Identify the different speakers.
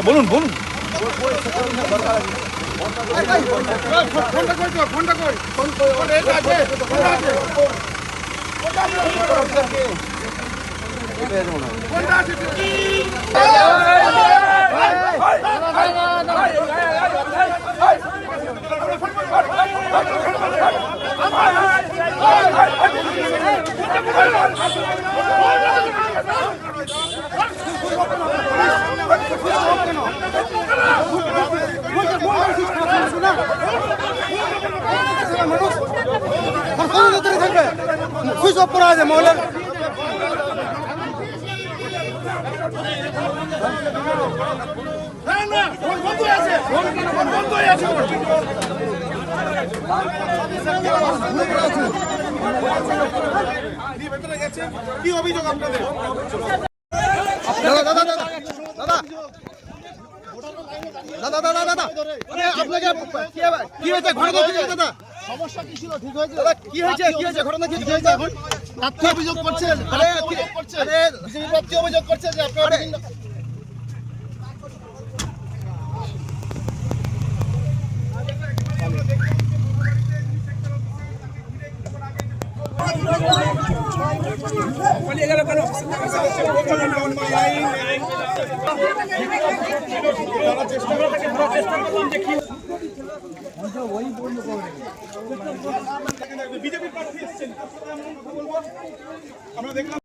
Speaker 1: বলুন বলুন।
Speaker 2: Switch off করা আছে মহলের।
Speaker 1: কি অভিযোগ আপনাদের?
Speaker 2: দাদা দাদা দাদা দাদা দাদা দাদা আপনাকে কি হয়েছে ঘটনা কি হয়েছে দাদা?
Speaker 3: সমস্যা কি ছিল? ঠিক হয়েছে
Speaker 2: দাদা কি হয়েছে ঘটনা কি হয়েছে এখন?
Speaker 3: তথ্য অভিযোগ করছেন, বিজেপি প্রার্থী অভিযোগ করছে যে আপনারা বিভিন্ন
Speaker 1: বিজেপি প্রার্থী এসেছেন, আমরা দেখলাম।